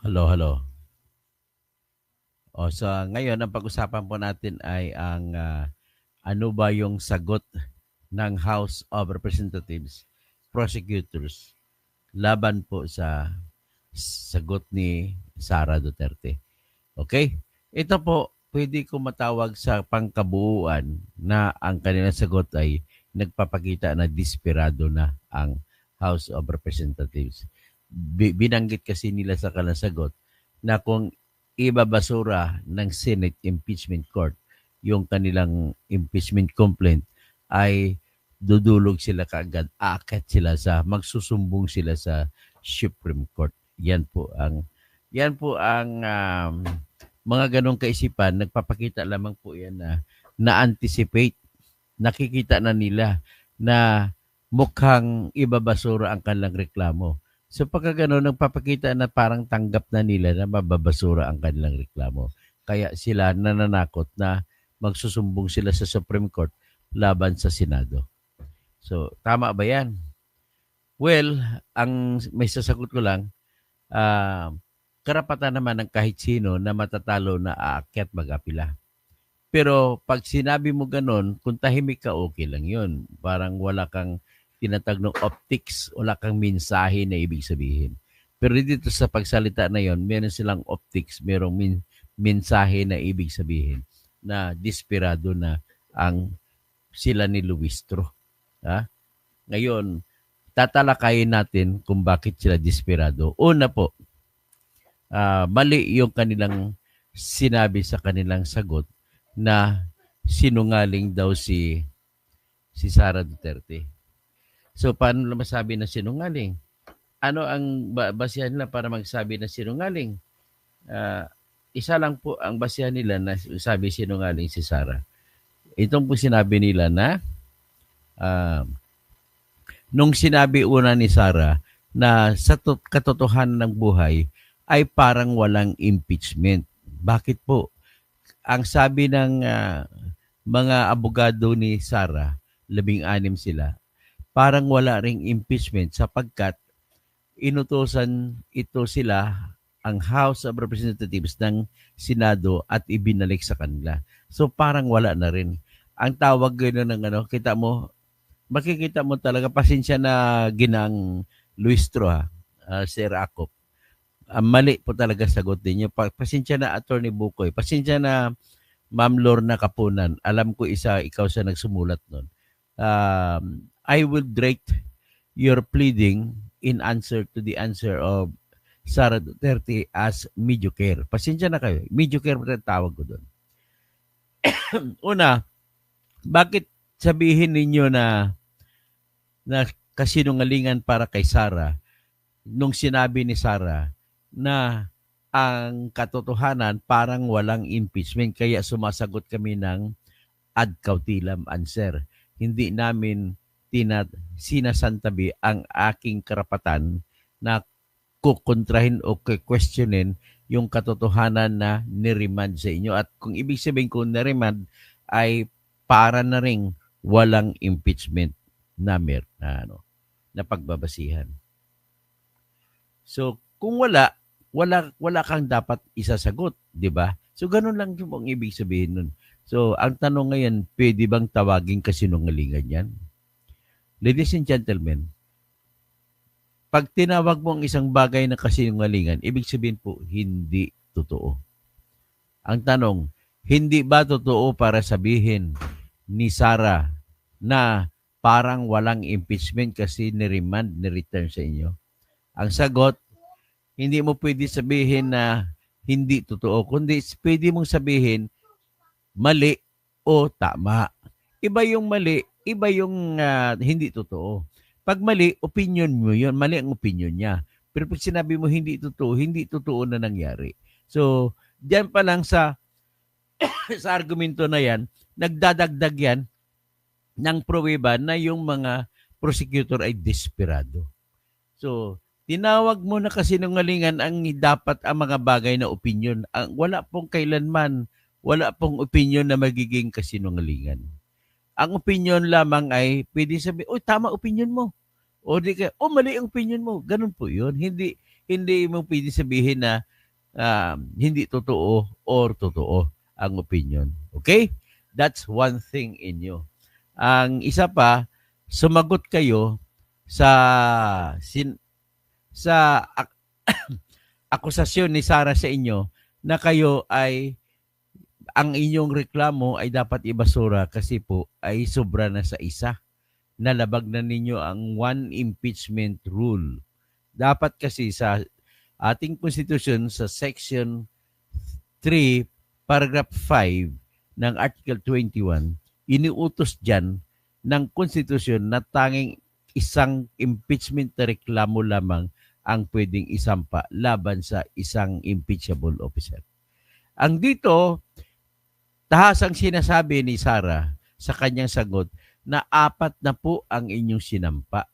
Hello, hello. O, so ngayon ang pag-usapan po natin ay ang ano ba yung sagot ng House of Representatives, prosecutors, laban po sa sagot ni Sara Duterte. Okay? Ito po, pwede ko matawag sa pangkabuuan na ang kanilang sagot ay nagpapakita na desperado na ang House of Representatives. Binanggit kasi nila sa kanilang sagot na kung ibabasura ng Senate Impeachment Court yung kanilang impeachment complaint ay dudulog sila kaagad, aakyat sila sa, magsusumbong sila sa Supreme Court. Yan po ang mga ganong kaisipan, nagpapakita lamang po yan na na-anticipate, nakikita na nila na mukhang ibabasura ang kanilang reklamo. So pagka gano'n, nagpapakita na parang tanggap na nila na mababasura ang kanilang reklamo. Kaya sila nananakot na magsusumbong sila sa Supreme Court laban sa Senado. So tama ba yan? Well, ang may sasagot ko lang, ah, karapatan naman ng kahit sino na matatalo na aakyat mag-apila. Pero pag sinabi mo ganon, kung tahimik ka, okay lang yun. Parang wala kang tinatag ng optics, wala kang mensahe na ibig sabihin. Pero dito sa pagsalita na yon, meron silang optics, merong mensahe na ibig sabihin na desperado na ang sila ni Luistro. Ha? Ngayon, tatalakayin natin kung bakit sila desperado. Una po, mali yung kanilang sinabi sa kanilang sagot na sinungaling daw si Sara Duterte. So paano na masabi na sinungaling? Ano ang basihan nila para magsabi na sinungaling? Ah, Isa lang po ang basihan nila na sabi sinungaling si Sara. Itong po sinabi nila na ah, nung sinabi una ni Sara na sa katotohanan ng buhay ay parang walang impeachment. Bakit po? Ang sabi ng mga abogado ni Sara, 16 sila, parang wala ring impeachment sapagkat inutosan ito sila ang House of Representatives ng Senado at ibinalik sa kanila. So parang wala na rin. Ang tawag gano'n ng ano, kita mo, makikita mo talaga, pasensya na ginang Luistro ha, Sir Akop. Mali po talaga sagot ninyo. Pasensya na Attorney Bukoy. Pasensya na Ma'am Lorna Kapunan. Alam ko ikaw sa nagsumulat nun. I would rate your pleading in answer to the answer of Sara Duterte as mediocre. Pasensya na kayo. Mediocre pa tawag ko doon. Una, bakit sabihin ninyo na kasinungalingan para kay Sara nung sinabi ni Sara na ang katotohanan parang walang impeachment kaya sumasagot kami ng ad cautelam answer. Hindi namin sinasantabi ang aking karapatan na kukontrahin o questionin yung katotohanan na niremand sa inyo. At kung ibig sabihin kung niremand ay para na ring walang impeachment na pagbabasihan. So, kung wala kang dapat isasagot, di ba? So, ganun lang yung ang ibig sabihin nun. So, ang tanong ngayon, pwede bang tawagin kasinungalingan yan? Ladies and gentlemen, pag tinawag mo ang isang bagay na kasinungalingan, ibig sabihin po, hindi totoo. Ang tanong, hindi ba totoo para sabihin ni Sara na parang walang impeachment kasi ni-remand, ni-return sa inyo? Ang sagot, hindi mo pwede sabihin na hindi totoo, kundi pwede mong sabihin mali o tama. Iba yung mali, iba yung hindi totoo. Pag mali, opinion mo yun. Mali ang opinion niya. Pero pag sinabi mo hindi totoo na nangyari. So, diyan pa lang sa sa argumento na yan, nagdadagdag yan ng pruweba na yung mga prosecutor ay desperado. So, tinawag mo na kasinungalingan ang dapat ang mga bagay na opinion. Wala pong kailanman, wala pong opinion na magiging kasinungalingan. Ang opinion lamang ay pwede sabihin, "Uy, tama opinion mo." O di ka, "Oh, mali ang opinion mo." Ganun po 'yun. Hindi mo pwede sabihin na hindi totoo or totoo ang opinion. Okay? That's one thing in you. Ang isa pa, sumagot kayo sa sa akusasyon ni Sarah sa inyo na kayo ay ang inyong reklamo ay dapat ibasura kasi po ay sobra na sa isa. Nalabag na ninyo ang one impeachment rule. Dapat kasi sa ating konstitusyon sa section 3, paragraph 5 ng Article 21, iniutos dyan ng konstitusyon na tanging isang impeachment na reklamo lamang ang pwedeng isampa laban sa isang impeachable officer. Ang dito, tahasang sinasabi ni Sarah sa kanyang sagot na 4 na po ang inyong sinampa.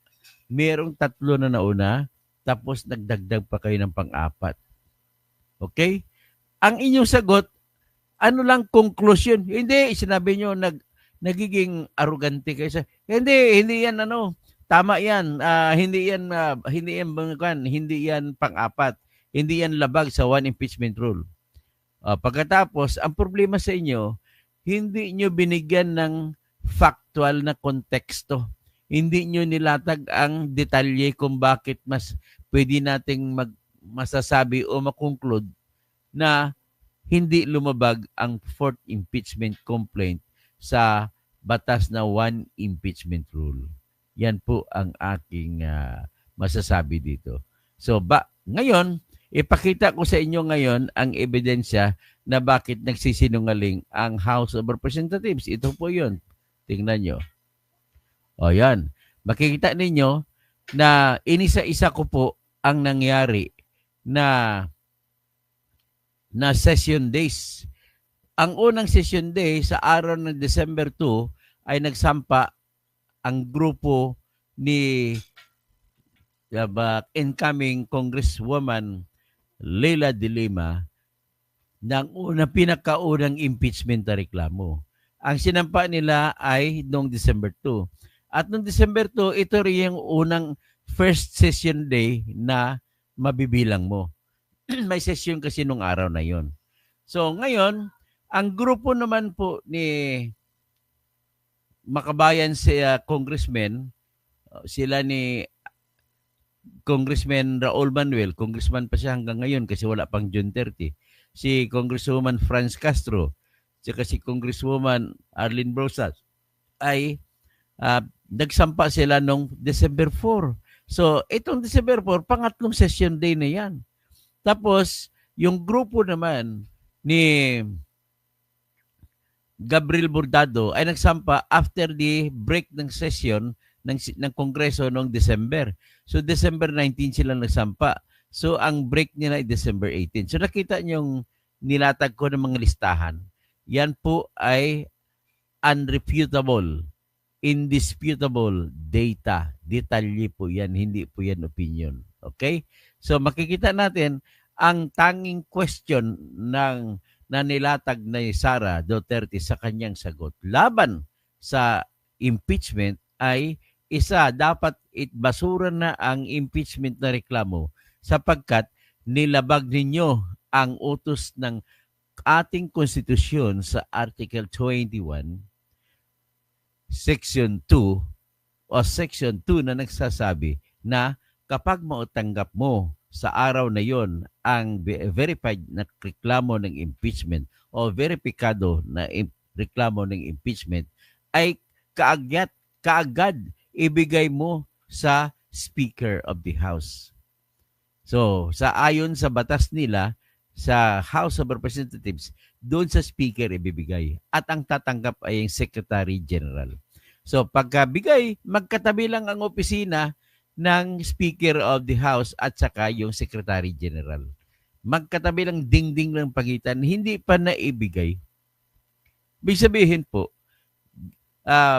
Merong 3 na nauna, tapos nagdagdag pa kayo ng pang-4. Okay? Ang inyong sagot, ano lang conclusion? Hindi, sinabi nyo, nagiging arrogante kayo sa, hindi yan tama yan, hindi yan pang-4, hindi yan labag sa one impeachment rule. Pagkatapos, ang problema sa inyo, hindi nyo binigyan ng factual na konteksto. Hindi nyo nilatag ang detalye kung bakit mas pwede nating masasabi o makonclude na hindi lumabag ang 4th impeachment complaint sa batas na one impeachment rule. Yan po ang aking masasabi dito. So, ngayon, ipakita ko sa inyo ngayon ang ebidensya na bakit nagsisinungaling ang House of Representatives. Ito po yun. Tingnan nyo. O yan. Makikita ninyo na inisa-isa ko po ang nangyari na session days. Ang unang session day sa araw ng December 2 ay nagsampa ang grupo ni incoming Congresswoman Leila de Lima ng pinakaunang impeachment na reklamo. Ang sinampa nila ay noong December 2. At noong December 2, ito rin yung unang first session day na mabibilang mo. May session kasi nung araw na yon. So ngayon, ang grupo naman po ni makabayan si congressman, sila ni Congressman Raul Manuel, congressman pa siya hanggang ngayon kasi wala pang June 30. Si Congresswoman Franz Castro, si Congresswoman Arlene Brosas ay nagsampa sila noong December 4. So, itong December 4, pangatlong session day na yan. Tapos, yung grupo naman ni Gabriel Bordado ay nagsampa after the break ng session ng Kongreso noong December. So, December 19 sila nagsampa. So, ang break nila ay December 18. So, nakita niyong nilatag ko ng mga listahan. Yan po ay unrefutable, indisputable data. Detalye po yan, hindi po yan opinion. Okay? So, makikita natin ang tanging question na nilatag na Sara Duterte sa kanyang sagot laban sa impeachment ay isa, dapat basura na ang impeachment na reklamo sapagkat nilabag ninyo ang utos ng ating konstitusyon sa Article 21, Section 2 o Section 2 na nagsasabi na kapag mautanggap mo sa araw na yon ang verified na reklamo ng impeachment o veripikado na reklamo ng impeachment ay kaagad ibigay mo sa Speaker of the House. So, ayon sa batas nila sa House of Representatives, doon sa Speaker ibibigay. At ang tatanggap ay yung Secretary General. So, pagkabigay, magkatabi lang ang opisina ng Speaker of the House at saka yung Secretary General. Magkatabi lang, dingding ng pagitan, hindi pa naibigay. Ibig sabihin po,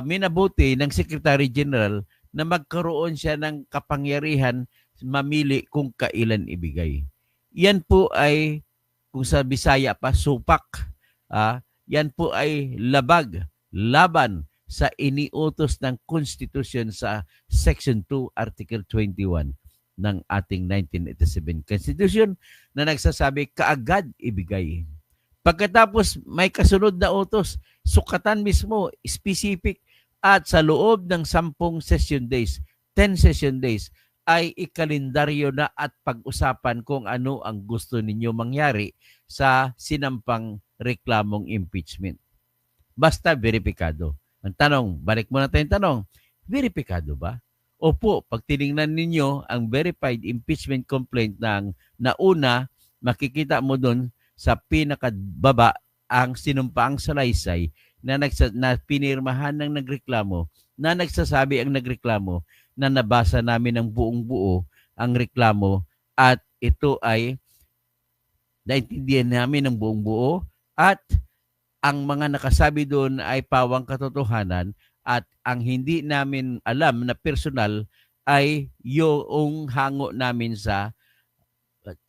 minabuti ng Secretary General na magkaroon siya ng kapangyarihan mamili kung kailan ibigay. Yan po ay, kung sa Bisaya pa, supak. Yan po ay laban sa iniutos ng Constitution sa Section 2, Article 21 ng ating 1987 Constitution na nagsasabi kaagad ibigay. Pagkatapos may kasunod na utos, sukatan mismo, specific, at sa loob ng 10 session days, 10 session days, ay ikalendaryo na at pag-usapan kung ano ang gusto ninyo mangyari sa sinampang reklamong impeachment. Basta veripikado. Ang tanong, balik muna tayong tanong, veripikado ba? Opo, pag tinignan ninyo ang verified impeachment complaint ng nauna, makikita mo doon sa pinakababa ang sinumpaang salaysay na pinirmahan ng nagreklamo, na nagsasabi ang nagreklamo na nabasa namin ng buong buo ang reklamo at ito ay naintindihan namin ng buong buo at ang mga nakasabi doon ay pawang katotohanan at ang hindi namin alam na personal ay yung hango namin sa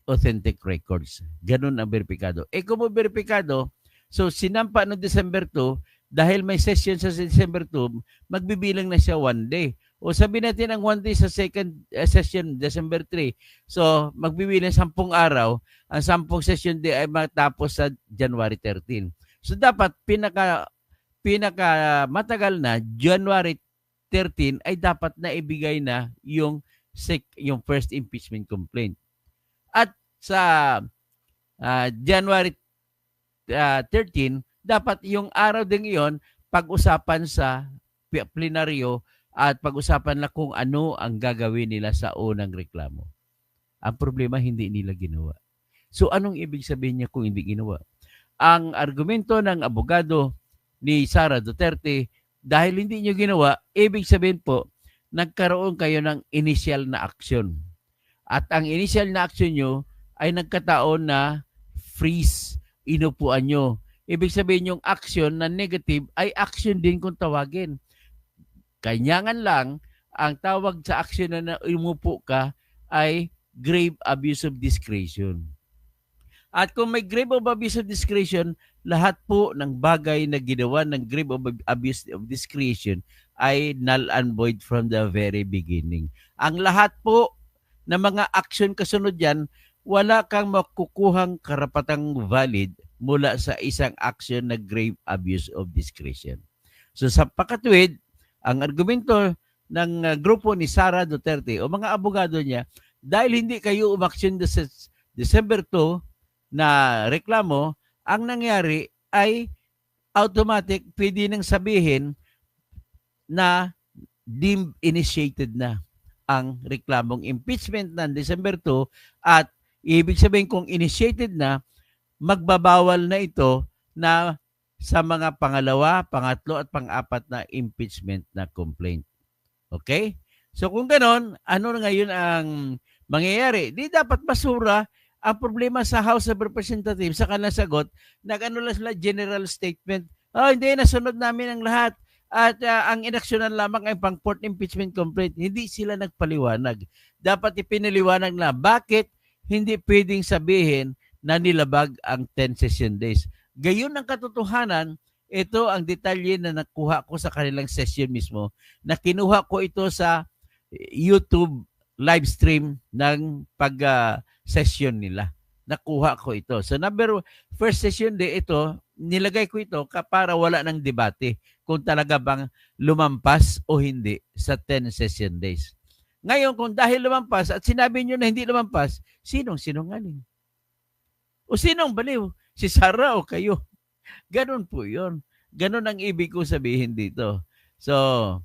authentic records. Ganun ang verifikado. Kung verifikado, so sinampa noong December 2, dahil may session sa December 2, magbibilang na siya 1 day. O sabi natin ang 1 day sa second session, December 3. So magbibilang 10 araw. Ang 10 session day ay matapos sa January 13. So dapat pinaka matagal na January 13 ay dapat na ibigay na yung first impeachment complaint. At sa January 13, dapat yung araw din iyon pag-usapan sa plenaryo at pag-usapan na kung ano ang gagawin nila sa unang reklamo. Ang problema, hindi nila ginawa. So anong ibig sabihin niya kung hindi ginawa? Ang argumento ng abogado ni Sara Duterte, dahil hindi niyo ginawa, ibig sabihin po, nagkaroon kayo ng initial na aksyon. At ang initial na aksyon nyo ay nagkataon na freeze, inupuan nyo. Ibig sabihin yung action na negative ay action din kung tawagin. Kanyangan lang, ang tawag sa action na umupo ka ay grave abuse of discretion. At kung may grave of abuse of discretion, lahat po ng bagay na ginawa ng grave of abuse of discretion ay null and void from the very beginning. Ang lahat po ng mga action kasunod yan, wala kang makukuhang karapatang valid mula sa isang action na grave abuse of discretion. So sa pakatwid, ang argumento ng grupo ni Sara Duterte o mga abogado niya, dahil hindi kayo umaksyon sa December 2 na reklamo, ang nangyari ay automatic pwede nang sabihin na deemed initiated na ang reklamong impeachment ng December 2 at ibig sabihin kung initiated na, magbabawal na ito na sa mga pangalawa, pangatlo at pang-apat na impeachment na complaint. Okay? So kung ganon, ano na ngayon ang mangyayari? Di dapat basura. Ang problema sa House of Representatives, sa kanilang sagot, nag-ano lang sila general statement. Hindi, nasunod namin ang lahat. At ang inaksyonan lamang ay pang fourth impeachment complaint. Hindi sila nagpaliwanag. Dapat ipinaliwanag na bakit hindi pwedeng sabihin na nilabag ang 10 session days. Gayon ang katotohanan, ito ang detalye na nakuha ko sa kanilang session mismo, na kinuha ko ito sa YouTube live stream ng pag-session nila. Nakuha ko ito. So first session day ito, nilagay ko ito para wala ng debate kung talaga bang lumampas o hindi sa 10 session days. Ngayon, kung dahil lumampas at sinabi nyo na hindi lumampas, sinong sinungaling? O sinong baliw? Si Sara o kayo? Ganon po yun. Ganon ang ibig ko sabihin dito. So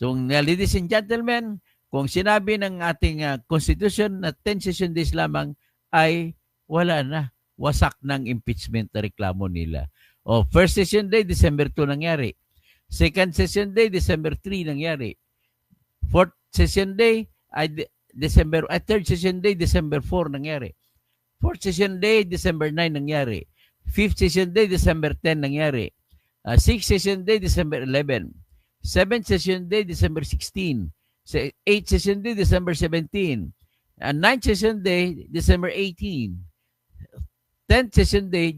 ladies and gentlemen, kung sinabi ng ating Constitution na 10 session days lamang, ay wala na. Wasak ng impeachment na reklamo nila. O first session day, December 2 nangyari. Second session day, December 3 nangyari. Fourth session day, third session day, December 4 nangyari. Fourth session day, December 9 nangyari. Fifth session day, December 10 nangyari. Sixth session day, December 11. Seventh session day, December 16. Eighth session day, December 17. Ninth session day, December 18. 10th session day,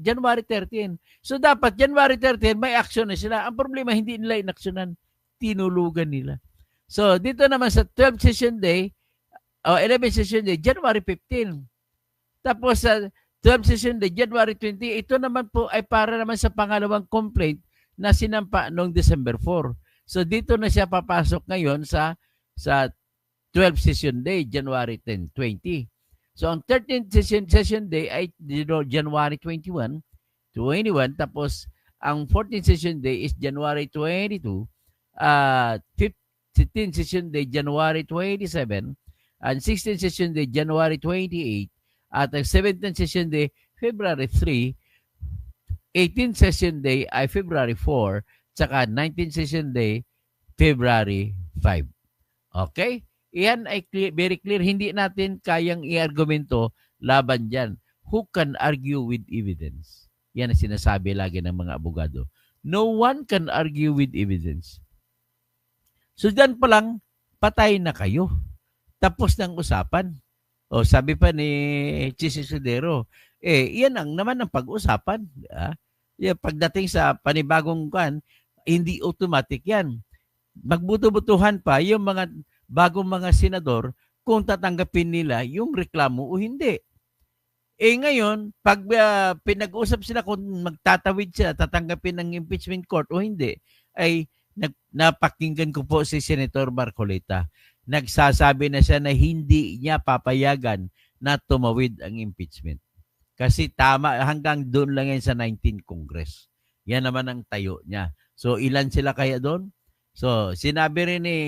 January 13. So dapat January 13, may action na sila. Ang problema, hindi nila inaksyonan. Tinulugan nila. So dito naman sa 12th session day, 11 session day, January 15. Tapos sa 12 session day, January 20. Ito naman po ay para naman sa pangalawang complaint na sinampa noong December 4. So dito na siya papasok ngayon sa 12 session day, January 10, 20. So ang 13th session day ay January 21, tapos ang 14th session day is January 22, 15th session day January 27, and 16th session day January 28, at ang 17th session day February 3, 18th session day ay February 4, tsaka 19th session day February 5. Okay? Iyan ay clear, very clear. Hindi natin kayang i-argumento laban dyan. Who can argue with evidence? Yan ang sinasabi lagi ng mga abogado. No one can argue with evidence. So dyan pa lang, patay na kayo. Tapos ng usapan. O sabi pa ni Chis Escudero, yan ang naman ang pag-usapan. Pagdating sa panibagong kan, hindi automatic yan. Magbuto-butuhan pa yung mga bagong mga senador kung tatanggapin nila yung reklamo o hindi. Ngayon, pag pinag-usap sila kung magtatawid sila, tatanggapin ng impeachment court o hindi, ay napakinggan ko po si Senator Marcolita. Nagsasabi na siya na hindi niya papayagan na tumawid ang impeachment. Kasi tama, hanggang doon lang yan sa 19th Congress. Yan naman ang tayo niya. So, ilan sila kaya doon? So, sinabi rin ni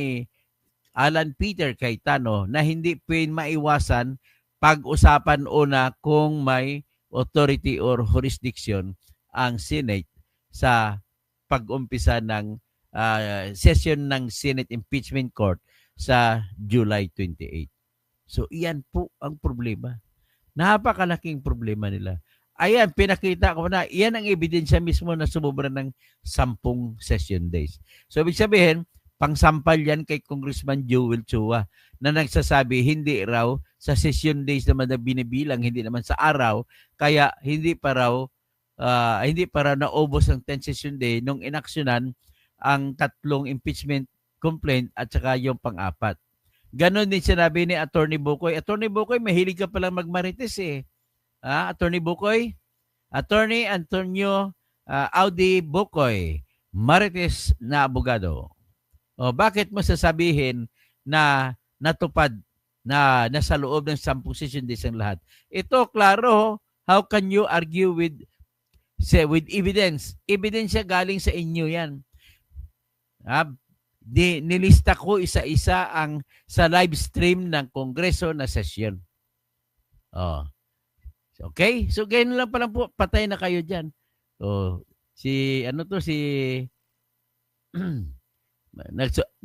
Alan Peter Cayetano na hindi pwedeng maiwasan pag-usapan una kung may authority or jurisdiction ang Senate sa pag-umpisa ng session ng Senate Impeachment Court sa July 28. So, iyan po ang problema. Napakalaking problema nila. Ayan, pinakita ko na, iyan ang ebidensya mismo na sumubra ng 10 session days. So, ibig sabihin, pangsampal yan kay Congressman Joel Chua na nagsasabi hindi raw sa session days naman na binibilang, hindi naman sa araw, kaya hindi pa raw naubos ang 10 session day nung inaksyonan ang 3 impeachment complaint at saka yung pang-4. Ganon din sinabi ni Attorney Bukoy. Attorney Bukoy, mahilig ka palang magmarites eh. Attorney Bukoy? Attorney Antonio Audi Bukoy, marites na abogado. Bakit mo sasabihin na natupad na nasa loob ng 10 session days ang lahat? Ito, klaro, how can you argue with evidence? Ebidensya galing sa inyo yan. Nilista ko isa-isa ang sa live stream ng Kongreso na session. Okay? So, ganyan lang pala po, patay na kayo dyan. Si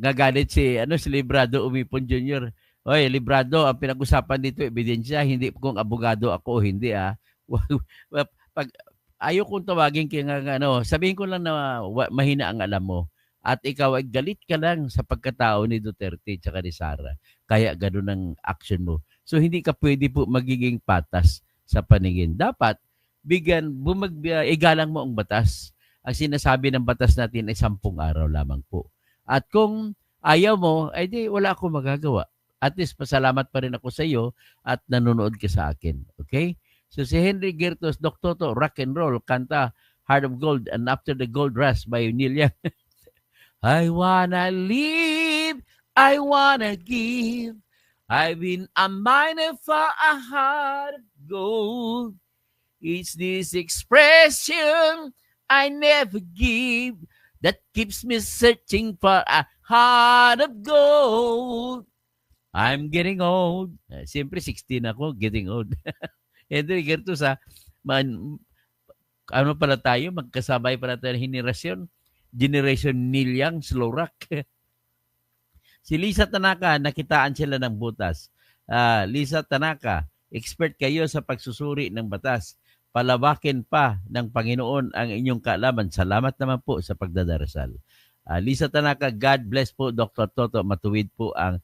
gagalit si Librado Umipon Jr. Oy, Librado, ang pinag-usapan dito ebidensya, hindi kung abogado ako o hindi Pag ayaw kong tawagin kaya sabihin ko lang na mahina ang alam mo at ikaw ay galit ka lang sa pagkatao ni Duterte at ni Sara. Kaya ganoon ang action mo. So hindi ka pwede po magiging patas sa paningin. Dapat igalang mo ang batas. Ang sinasabi ng batas natin ay 10 araw lamang po. At kung ayaw mo, ay di wala akong magagawa. At least pasalamat pa rin ako sa iyo at nanonood ka sa akin. Okay? So si Henry Gertos, Doktoto, rock and roll, kanta Heart of Gold and After the Gold Rush by Neil Young. I wanna live, I wanna give. I've been a miner for a heart of gold. It's this expression I never give that keeps me searching for a heart of gold. I'm getting old. Siyempre, 16 ako, getting old. Henry Gertos, ano pala tayo? Magkasabay pala tayo ng Generation Neil Young, slow rock. Si Lisa Tanaka, nakitaan sila ng butas. Lisa Tanaka, expert kayo sa pagsusuri ng batas. Palawakin pa ng Panginoon ang inyong kaalaman. Salamat naman po sa pagdadarasal. Lisa Tanaka, God bless po, Dr. Toto. Matuwid po ang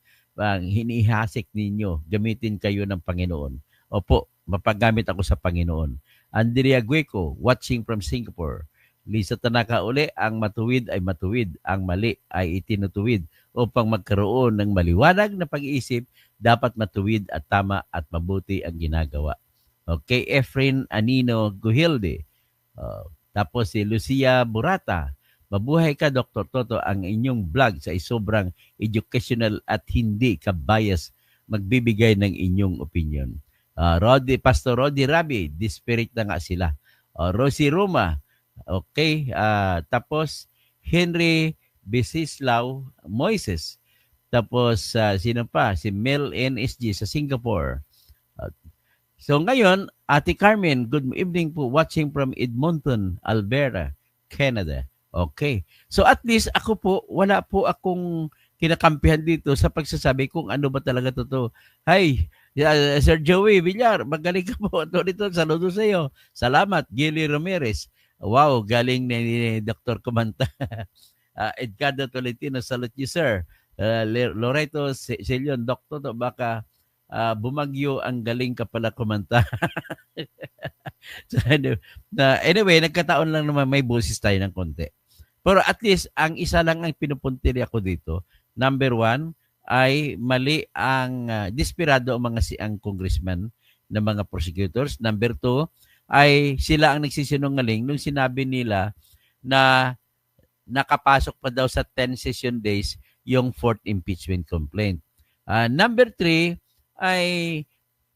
hinihasik ninyo. Gamitin kayo ng Panginoon. Opo, mapagamit ako sa Panginoon. Andrea Gueco, watching from Singapore. Lisa Tanaka uli, ang matuwid ay matuwid, ang mali ay itinutuwid. Upang magkaroon ng maliwanag na pag-iisip, dapat matuwid at tama at mabuti ang ginagawa. Okay, Efren Anino Guhilde. Tapos si Lucia Burata. Mabuhay ka, Dr. Toto. Ang inyong vlog sa sobrang educational at hindi ka bias magbibigay ng inyong opinion. Pastor Roddy Rabi, Dispirit na nga sila. Rosie Roma, okay. Tapos Henry Besislao Moises. Tapos sino pa? Si Mel NSG sa Singapore. So ngayon, Ate Carmen, good evening po. Watching from Edmonton, Alberta, Canada. Okay. So at least ako po, wala po akong kinakampihan dito sa pagsasabi kung ano ba talaga totoo. Hi, Sir Joey Villar, magaling ka po. Ito dito, saludo sa iyo. Salamat, Gilly Ramirez. Wow, galing ni Dr. Kumanta. Edgardo Tolentino, salute you, sir. Loreto Celion, Dr. baka bumagyo, ang galing ka pala kumanta. So, anyway, nagkataon lang naman may boses tayo ng konti. Pero at least, ang isa lang ang pinupuntili ako dito. Number one, ay mali ang desperado ang ang congressman ng mga prosecutors. Number two, ay sila ang nagsisinungaling nung sinabi nila na nakapasok pa daw sa 10 session days yung fourth impeachment complaint. Number three, ay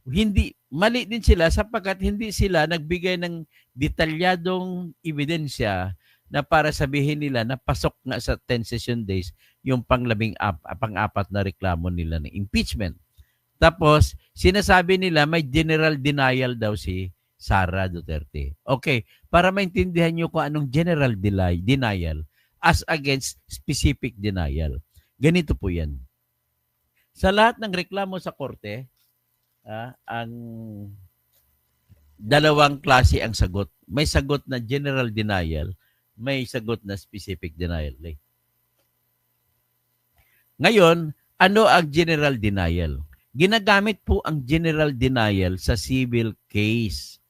hindi mali din sila sapagkat hindi sila nagbigay ng detalyadong ebidensya na para sabihin nila na pasok nga sa 10 session days yung pang-apat na reklamo nila ng impeachment. Tapos, sinasabi nila may general denial daw si Sara Duterte. Okay, para maintindihan nyo kung anong general denial as against specific denial. Ganito po yan. Sa lahat ng reklamo sa korte, ang dalawang klase ang sagot. May sagot na general denial, may sagot na specific denial. Ngayon, ano ang general denial? Ginagamit po ang general denial sa civil case.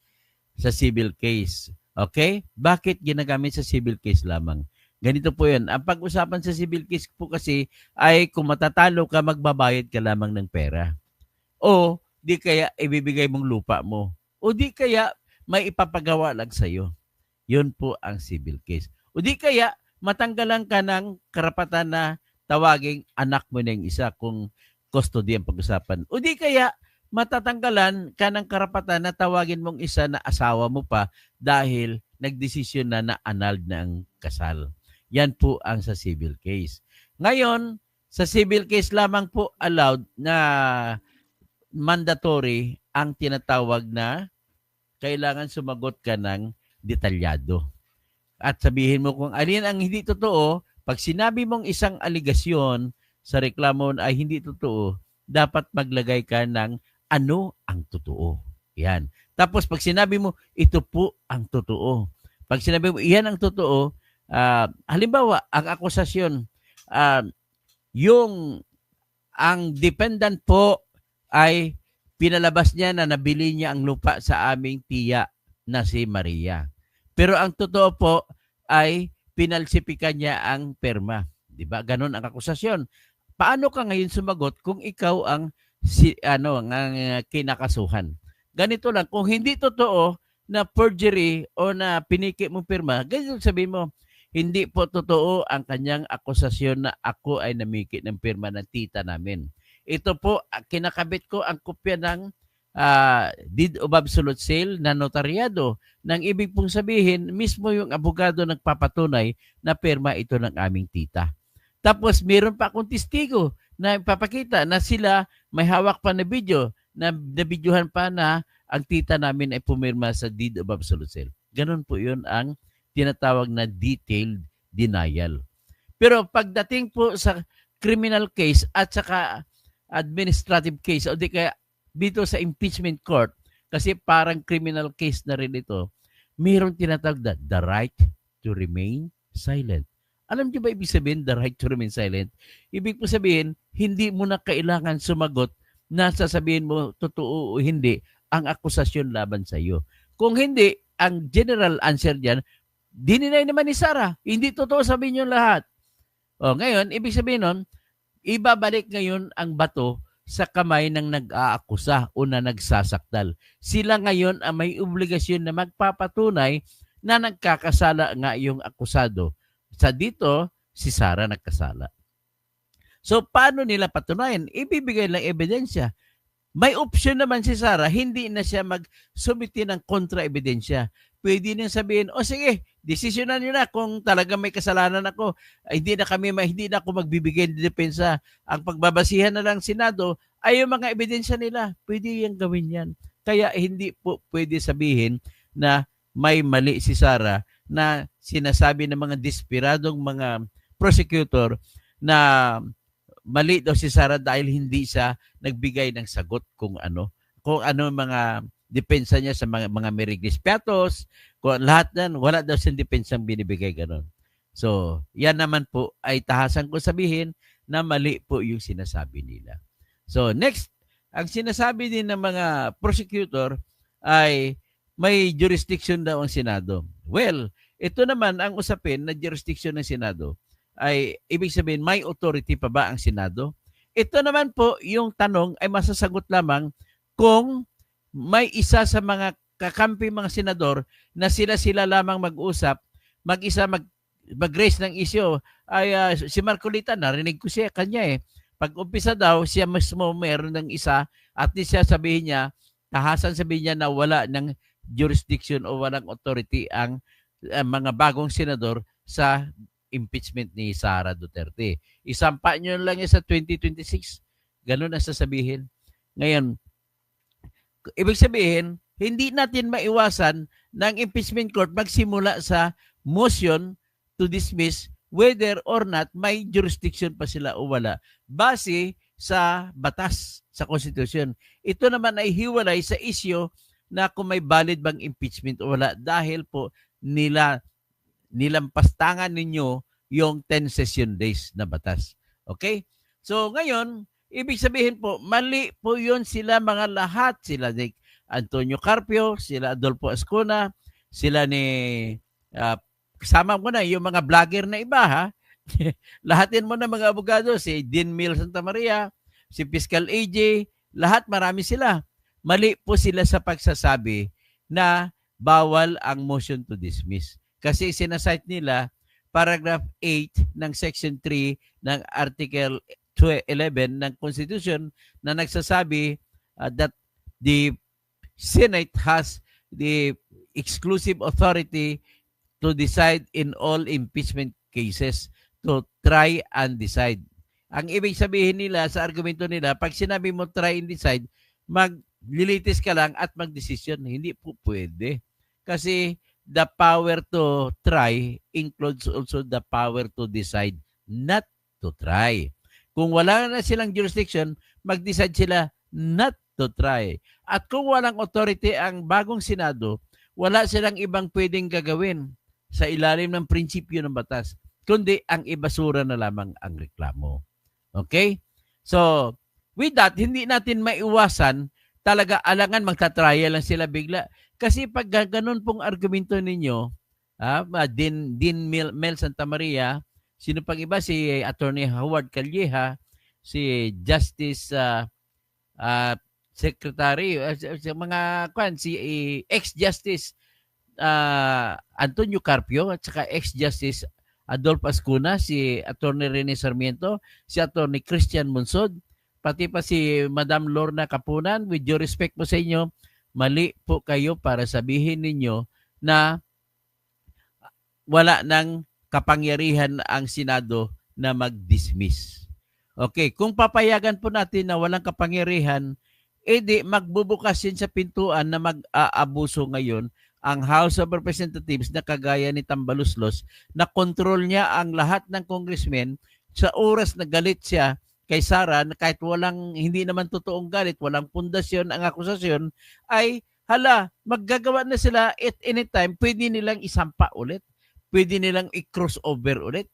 Sa civil case. Okay? Bakit ginagamit sa civil case lamang? Ganito po yun. Ang pag-usapan sa civil case po kasi ay kung matatalo ka, magbabayad ka lamang ng pera. O di kaya ibibigay mong lupa mo. O di kaya may ipapagawa lang sa'yo. Yun po ang civil case. O di kaya matanggalan ka ng karapatan na tawaging anak mo na yung isa kung custody ang pag-usapan. O di kaya matatanggalan ka ng karapatan na tawagin mong isa na asawa mo pa dahil nagdesisyon na annulled na ang kasal. Yan po ang sa civil case. Ngayon, sa civil case lamang po allowed na mandatory ang tinatawag na kailangan sumagot ka ng detalyado. At sabihin mo kung alin ang hindi totoo, pag sinabi mong isang aligasyon sa reklamo ay hindi totoo, dapat maglagay ka ng ano ang totoo. Yan. Tapos pag sinabi mo, ito po ang totoo. Pag sinabi mo, iyan ang totoo, halimbawa, ang akusasyon, ang dependent po ay pinalabas niya na nabili niya ang lupa sa aming tiya na si Maria. Pero ang totoo po ay pinalsipikan niya ang perma. Diba? Ganon ang akusasyon. Paano ka ngayon sumagot kung ikaw ang kinakasuhan? Ganito lang, kung hindi totoo na perjury o na piniki mong pirma, ganito sabihin mo, hindi po totoo ang kanyang akusasyon na ako ay namiki ng pirma ng tita namin. Ito po, kinakabit ko ang kopya ng deed of absolute sale na notaryado. Nang ibig pong sabihin, mismo yung abogado nagpapatunay na pirma ito ng aming tita. Tapos meron pa akong testigo na ipapakita na sila may hawak pa na video, na nabidyohan pa na ang tita namin ay pumirma sa deed of absolute sale. Ganon po yun ang tinatawag na detailed denial. Pero pagdating po sa criminal case at saka administrative case o di kaya dito sa impeachment court, kasi parang criminal case na rin ito, mayroong tinatawag na the right to remain silent. Alam niyo ba ibig sabihin the right to remain silent? Ibig po sabihin, hindi mo na kailangan sumagot na sasabihin mo totoo o hindi ang akusasyon laban sa iyo. Kung hindi, ang general answer diyan, dininay naman ni Sarah. Hindi totoo sabihin yung lahat. Ngayon, ibig sabihin nun, ibabalik ngayon ang bato sa kamay ng nag-aakusa o na nagsasakdal. Sila ngayon ang may obligasyon na magpapatunay na nagkakasala nga yung akusado. Sa dito, si Sarah nagkasala. So, paano nila patunayan? Ibibigay lang ebidensya. May option naman si Sarah, hindi na siya mag-submiti ng kontra-ebidensya. Pwede niyang sabihin, sige, desisyonan niyo na kung talaga may kasalanan ako. Hindi na ako magbibigay ng depensa. Ang pagbabasihan na lang Senado ay yung mga ebidensya nila. Pwede yung gawin yan. Kaya hindi po pwede sabihin na may mali si Sarah na sinasabi ng mga desperadong mga prosecutor na mali daw si Sarah dahil hindi siya nagbigay ng sagot kung ano mga depensa niya sa mga Meriglis Piatos, kung lahat yan, wala daw siyang depensang binibigay ganon. So, yan naman po ay tahasan ko sabihin na mali po yung sinasabi nila. So, next, ang sinasabi din ng mga prosecutor ay may jurisdiction daw ang Senado. Well, ito naman ang usapin na jurisdiction ng Senado ay ibig sabihin may authority pa ba ang Senado? Ito naman po yung tanong ay masasagot lamang kung may isa sa mga kakampi mga senador na sila lamang mag-usap, mag-isa mag-raise ng issue ay si Marcolita, narinig ko siya kanya Pag umpisa daw, siya mismo meron ng isa at siya sabihin niya, tahasan sabihin niya na wala ng jurisdiction o walang authority ang mga bagong senador sa impeachment ni Sara Duterte. Isampa nyo lang yan sa 2026. Ganun ang sasabihin. Ngayon, ibig sabihin, hindi natin maiwasan ng impeachment court magsimula sa motion to dismiss whether or not may jurisdiction pa sila o wala base sa batas, sa Constitution. Ito naman ay hiwalay sa issue na kung may valid bang impeachment o wala dahil po nilampastangan ninyo yung 10 session days na batas. Okay? So ngayon, ibig sabihin po, mali po yun sila mga lahat. Sila ni Antonio Carpio, sila Adolfo Ascuna, sila ni, kasama mo na yung mga vlogger na iba ha. Lahatin mo na mga abogado, si Dean Mil Santa Maria, si Fiscal AJ, lahat marami sila. Mali po sila sa pagsasabi na bawal ang motion to dismiss. Kasi sinasite nila paragraph 8 ng section 3 ng article 11 ng Constitution na nagsasabi that the Senate has the exclusive authority to decide in all impeachment cases, to try and decide. Ang ibig sabihin nila sa argumento nila, pag sinabi mo try and decide, maglilitis ka lang at magdesisyon. Hindi po pwede. Kasi the power to try includes also the power to decide not to try. Kung wala na silang jurisdiction, mag-decide sila not to try. At kung walang authority ang bagong Senado, wala silang ibang pwedeng gagawin sa ilalim ng prinsipyo ng batas, kundi ang ibasura na lamang ang reklamo. Okay? So, with that, hindi natin maiwasan talaga alangan magtatrial lang sila bigla. Kasi pag ganun pong argumento ninyo, Dean Mel Santa Maria, sino pang iba? Si Attorney Howard Calleja, si Justice Secretary, mga si ex-Justice Antonio Carpio at saka ex-Justice Adolfo Ascuna, si Attorney Rene Sarmiento, si Attorney Christian Monsod, pati pa si Madam Lorna Capunan. With due respect po sa inyo, mali po kayo para sabihin ninyo na wala ng kapangyarihan ang Senado na mag-dismiss. Okay, kung papayagan po natin na walang kapangyarihan, edi magbubukas yun sa pintuan na mag-aabuso ngayon ang House of Representatives na kagaya ni Tambaluslos na control niya ang lahat ng congressmen sa oras na galit siya kay Sara, na kahit hindi naman totoong galit, walang pundasyon ang akusasyon, ay maggagawa na sila at anytime, pwede nilang isampa ulit. Pwede nilang i-cross over ulit.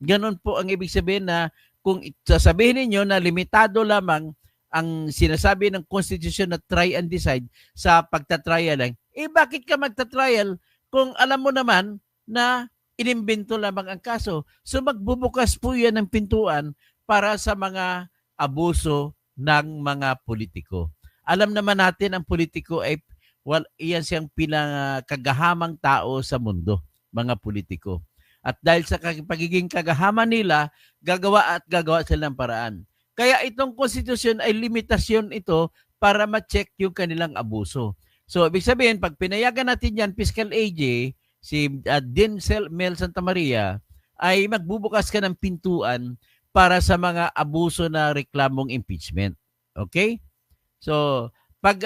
Ganon po ang ibig sabihin na kung sasabihin ninyo na limitado lamang ang sinasabi ng Constitution na try and decide sa pagtatrial lang, bakit ka magtatrial kung alam mo naman na inimbento lamang ang kaso. So magbubukas po yan ng pintuan para sa mga abuso ng mga politiko. Alam naman natin ang politiko ay iyan siyang pinakagahamang tao sa mundo, mga politiko. At dahil sa pagiging kagahaman nila, gagawa at gagawa sila ng paraan. Kaya itong konstitusyon ay limitasyon ito para ma-check yung kanilang abuso. So, ibig sabihin, pag pinayagan natin yan, Fiscal AJ, si Dean Mel Santa Maria, ay magbubukas ka ng pintuan para sa mga abuso na reklamong impeachment. Okay? So, pag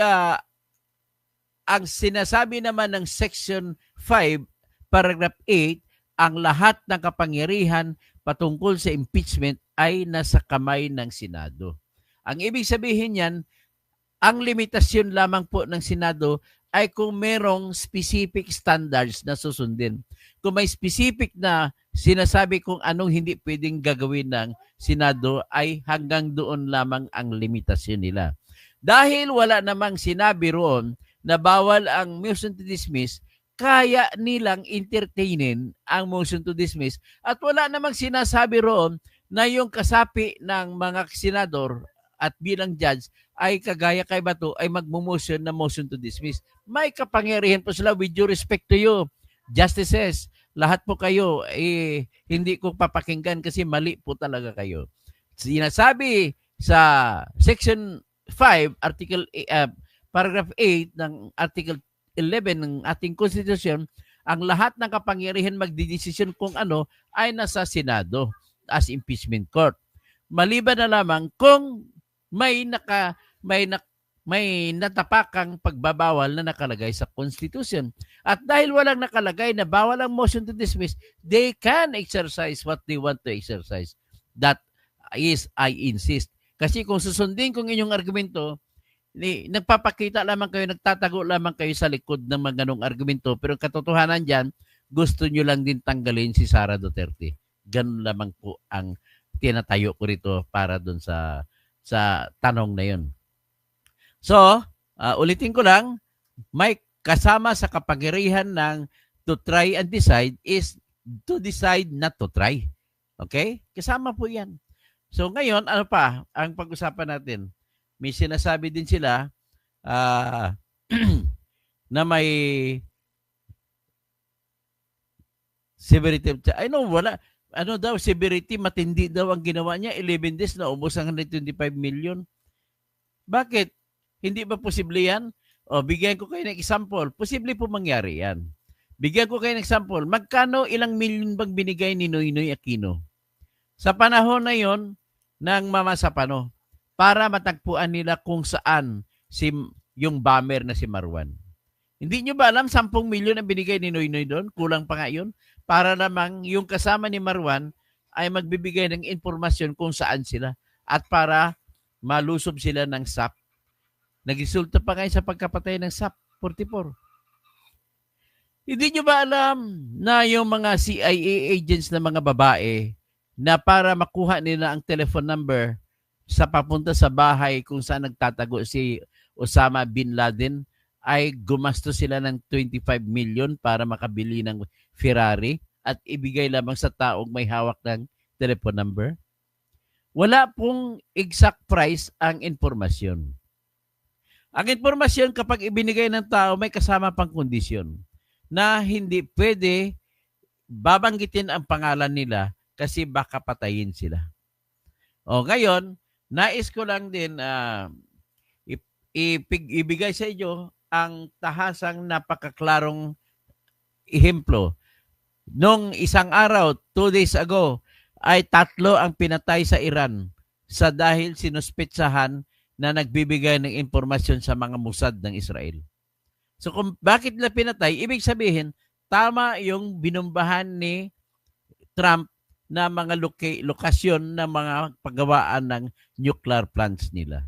ang sinasabi naman ng Section 5, Paragraph 8, ang lahat ng kapangyarihan patungkol sa impeachment ay nasa kamay ng Senado. Ang ibig sabihin yan, ang limitasyon lamang po ng Senado ay kung merong specific standards na susundin. Kung may specific na sinasabi kung anong hindi pwedeng gagawin ng Senado, ay hanggang doon lamang ang limitasyon nila. Dahil wala namang sinabi roon na bawal ang motion to dismiss, kaya nilang entertainin ang motion to dismiss at wala namang sinasabi roon na yung kasapi ng mga senador at bilang judge ay kagaya kay Bato ay magmo-motion na motion to dismiss. May kapangyarihan po sila, with due respect to you, justices, lahat po kayo, hindi ko papakinggan kasi mali po talaga kayo. Sinasabi sa Section 5, Paragraph 8 ng Article 11 ng ating konstitusyon, ang lahat ng kapangyarihan magdidesisyon kung ano ay nasa Senado as impeachment court. Maliban na lamang kung may natapakang pagbabawal na nakalagay sa Constitution. At dahil walang nakalagay na bawal ang motion to dismiss, they can exercise what they want to exercise. That is, I insist. Kasi kung susundin kong inyong argumento, nagpapakita lamang kayo, nagtatago lamang kayo sa likod ng mga ganong argumento. Pero katotohanan dyan, gusto nyo lang din tanggalin si Sara Duterte. Ganun lamang po ang tinatayo ko rito para dun sa tanong na yun. So, ulitin ko lang, may kasama sa kapangyarihan ng to try and decide is to decide not to try. Okay? Kasama po yan. So ngayon, ano pa ang pag-usapan natin? May sinasabi din sila na may severity. I know, wala. Ano daw, severity, matindi daw ang ginawa niya. 11 days na ubos ang 125 million. Bakit? Hindi ba posible yan? O, bigyan ko kayo ng example. Posible po mangyari yan. Bigyan ko kayo ng example. Magkano, ilang million bang binigay ni Noynoy Aquino? Sa panahon na yon ng Mama Sapano, para matagpuan nila kung saan yung bomber na si Marwan. Hindi nyo ba alam 10 milyon ang binigay ni Noynoy doon? Kulang pa nga yun. Para namang yung kasama ni Marwan ay magbibigay ng informasyon kung saan sila at para malusob sila ng SAP. Nagresulta pa ngayon sa pagkapatay ng SAP 44. Hindi nyo ba alam na yung mga CIA agents na mga babae na para makuha nila ang telephone number sa papunta sa bahay kung saan nagtatago si Osama Bin Laden ay gumastos sila ng 25 million para makabili ng Ferrari at ibigay lamang sa taong may hawak ng telephone number? Wala pong exact price ang informasyon. Ang informasyon kapag ibinigay ng tao may kasama pang kondisyon na hindi pwede babanggitin ang pangalan nila kasi baka patayin sila. O ngayon, nais ko lang din ibigay sa inyo ang tahasang napakaklarong ehemplo. Nung isang araw, 2 days ago, ay 3 ang pinatay sa Iran sa dahil sinuspetsahan na nagbibigay ng impormasyon sa mga Mossad ng Israel. So kung bakit nila pinatay, ibig sabihin, tama yung binumbahan ni Trump na mga lokasyon ng mga paggawaan ng nuclear plants nila.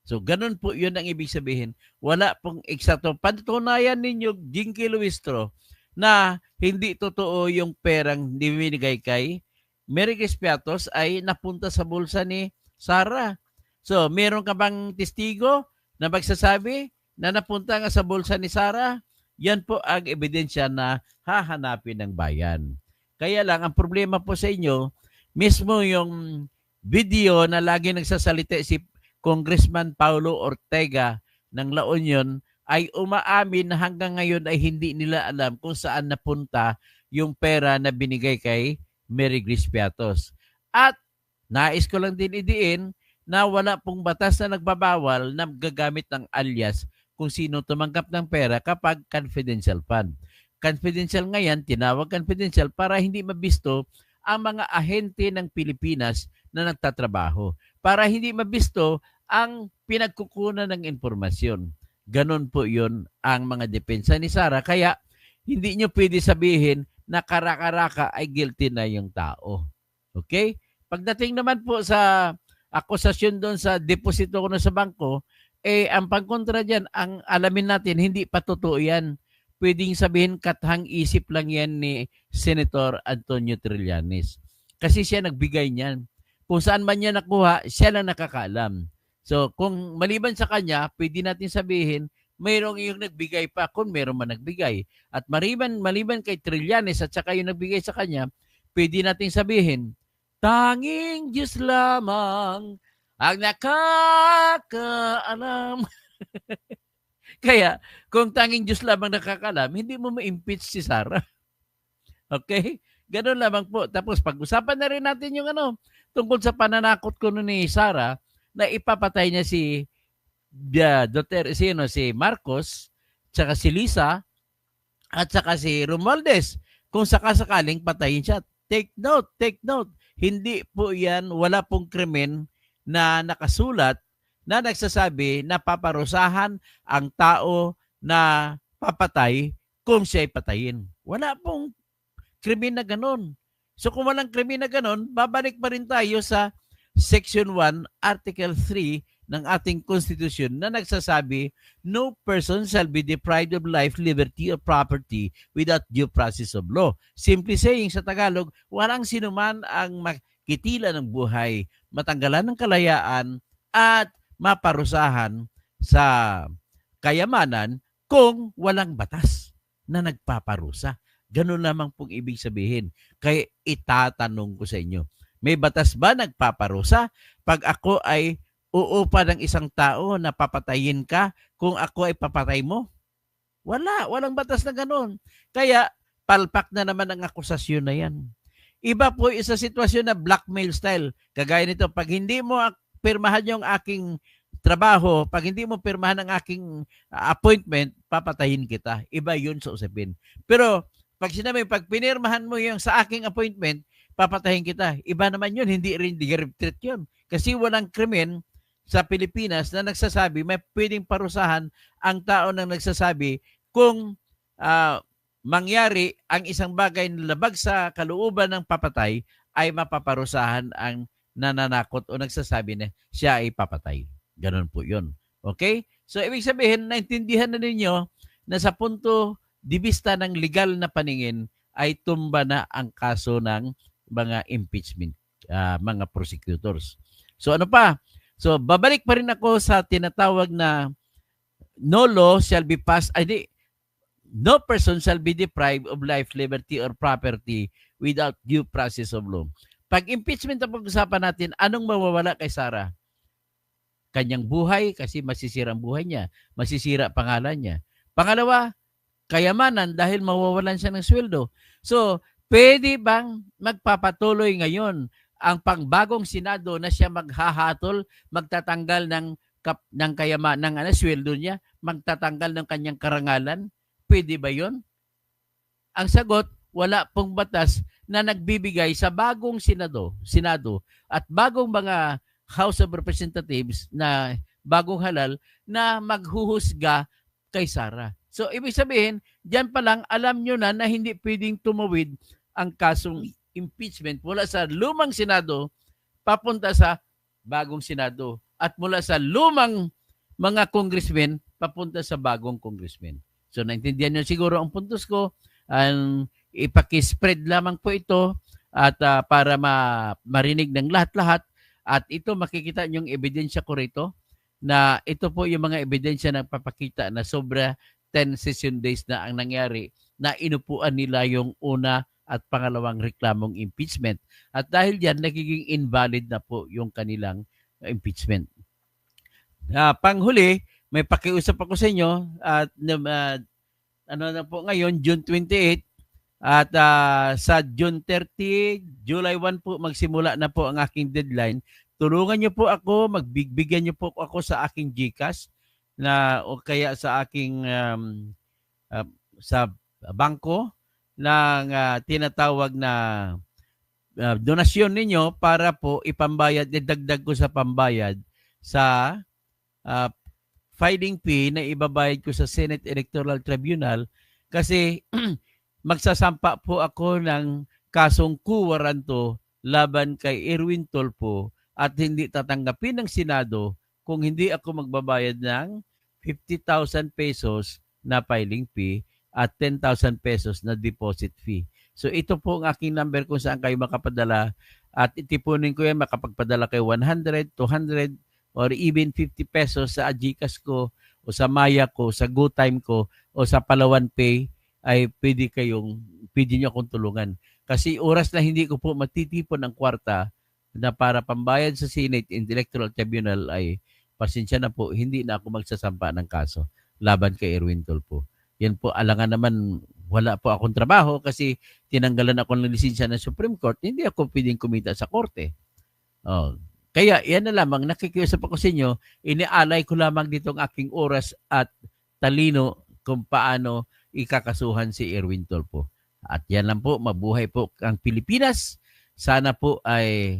So ganun po yun ang ibig sabihin. Wala pong eksakto. Patunayan ninyo, Jinky Luistro, na hindi totoo yung perang binigay kay Mary Crispiatos ay napunta sa bulsa ni Sara. So meron ka bang testigo na magsasabi na napunta nga sa bulsa ni Sara Yan po ang ebidensya na hahanapin ng bayan. Kaya lang, ang problema po sa inyo, mismo yung video na lagi nagsasalita si Congressman Paulo Ortega ng La Union ay umaamin na hanggang ngayon ay hindi nila alam kung saan napunta yung pera na binigay kay Mary Grace Piatos. At nais ko lang din idiin na wala pong batas na nagbabawal na gagamit ng alias kung sino tumanggap ng pera kapag confidential fund. Confidential ngayon, tinawag confidential para hindi mabisto ang mga ahente ng Pilipinas na nagtatrabaho. Para hindi mabisto ang pinagkukunan ng informasyon. Ganon po yun ang mga depensa ni Sara. Kaya hindi nyo pwede sabihin na karakaraka ay guilty na yung tao. Okay? Pagdating naman po sa akusasyon doon sa deposito ko na sa bangko, ang pagkontra dyan, ang alamin natin, hindi pa totoo yan. Pwedeng sabihin kathang isip lang yan ni Senator Antonio Trillanes. Kasi siya nagbigay niyan. Kung saan man niya nakuha, siya lang nakakaalam. So kung maliban sa kanya, pwede natin sabihin, mayroong yung nagbigay pa kung mayroong man nagbigay. At maliban kay Trillanes at saka yung nagbigay sa kanya, pwede natin sabihin, tanging Diyos lamang ang nakakaalam. Kaya, kung tanging Diyos lamang nakakaalam, hindi mo ma-impeach si Sara. Okay? Ganun lamang po. Tapos, pag-usapan na rin natin yung tungkol sa pananakot ko ni Sara na ipapatay niya si si Marcos, tsaka si Lisa, at saka si Romualdez. Kung sakasakaling patayin siya. Take note. Hindi po yan, wala pong krimen na nakasulat na nagsasabi na paparusahan ang tao na papatay kung siya'y patayin. Wala pong krimen na ganon. So kung walang krimen na ganon, babalik pa rin tayo sa Section 1, Article 3 ng ating konstitusyon na nagsasabi, no person shall be deprived of life, liberty, or property without due process of law. Simply saying sa Tagalog, walang sinuman ang makitila ng buhay, matanggalan ng kalayaan, at maparusahan sa kayamanan kung walang batas na nagpaparusa. Ganun lamang pong ibig sabihin. Kaya itatanong ko sa inyo, may batas ba nagpaparusa pag ako ay uupa ng isang tao na papatayin ka kung ako ay papatay mo? Walang batas na ganun. Kaya palpak na naman ang akusasyon na yan. Iba po isa sitwasyon na blackmail style. Kagaya nito, pag hindi mo pirmahan yung aking trabaho, pag hindi mo pirmahan ang aking appointment, papatayin kita. Iba yun sa usapin. Pero pag sinabi, pag pinirmahan mo yung sa aking appointment, papatayin kita. Iba naman yun, hindi rin threat yun. Kasi walang krimen sa Pilipinas na nagsasabi may pwedeng parusahan ang tao nang nagsasabi kung mangyari ang isang bagay na labag sa kalooban ng papatay ay mapaparusahan ang nananakot o nagsasabi na siya ay papatay. Ganon po yun. Okay? So, ibig sabihin, naintindihan na ninyo na sa punto di vista ng legal na paningin ay tumba na ang kaso ng mga impeachment, mga prosecutors. So, ano pa? So, babalik pa rin ako sa tinatawag na no law shall be passed, no person shall be deprived of life, liberty, or property without due process of law. Pag impeachment ang pag-usapan natin, anong mawawala kay Sara? Kanyang buhay kasi masisira ang buhay niya. Masisira pangalan niya. Pangalawa, kayamanan dahil mawawalan siya ng sweldo. So, pwede bang magpapatuloy ngayon ang pangbagong Senado na siya maghahatol, magtatanggal ng kayamanan, ng sweldo niya, magtatanggal ng kanyang karangalan? Pwede ba yun? Ang sagot, wala pong batas na nagbibigay sa bagong Senado at bagong mga House of Representatives na bagong halal na maghuhusga kay Sara. So, ibig sabihin, diyan pa lang alam nyo na hindi pwedeng tumawid ang kasong impeachment mula sa lumang Senado papunta sa bagong Senado at mula sa lumang mga congressmen papunta sa bagong congressmen. So, naintindihan nyo siguro ang puntos ko. Ipakispread lamang po ito at para marinig ng lahat-lahat. At ito makikita nyo yung ebidensya ko rito na ito po yung mga ebidensya na papakita na sobra 10 session days na ang nangyari na inupuan nila yung una at pangalawang reklamong impeachment. At dahil diyan, nagiging invalid na po yung kanilang impeachment. Panghuli, may pakiusap ako sa inyo at ano na po ngayon, June 28, at sa June 30, July 1 po, magsimula na po ang aking deadline. Tulungan niyo po ako, magbigyan niyo po ako sa aking GCash na o kaya sa aking sa bangko ng tinatawag na donasyon ninyo para po ipambayad, idagdag ko sa pambayad sa filing fee na ibabayad ko sa Senate Electoral Tribunal kasi magsasampa po ako ng kasong kuwaranto laban kay Erwin Tulfo at hindi tatanggapin ng Senado kung hindi ako magbabayad ng 50,000 pesos na filing fee at 10,000 pesos na deposit fee. So ito po ang aking number kung saan kayo makapadala at itipunin ko yan, makapagpadala kayo 100, 200 or even 50 pesos sa GCash ko o sa Maya ko, sa GoTime ko o sa Palawan Pay ay pwede niyo akong tulungan. Kasi oras na hindi ko po matitipon ng kwarta na para pambayad sa Senate Electoral Tribunal ay pasensya na po, hindi na ako magsasampa ng kaso laban kay Erwin Tulfo. Yan po, alangan naman wala po akong trabaho kasi tinanggalan ako ng lisensya ng Supreme Court, hindi ako pwedeng kumita sa korte. Kaya yan na lamang, nakikiusap ako sa inyo, inialay ko lamang dito ang aking oras at talino kung paano ikakasuhan si Erwin Tulfo. At yan lang po, mabuhay po ang Pilipinas. Sana po ay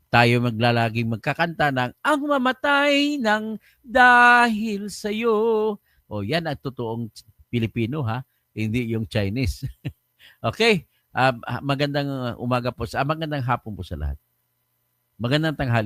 tayo maglalaging magkakanta ng ang mamatay ng dahil sa'yo. Yan ang totoong Pilipino ha, hindi yung Chinese. Okay, magandang umaga po, magandang hapon po sa lahat. Magandang tanghali.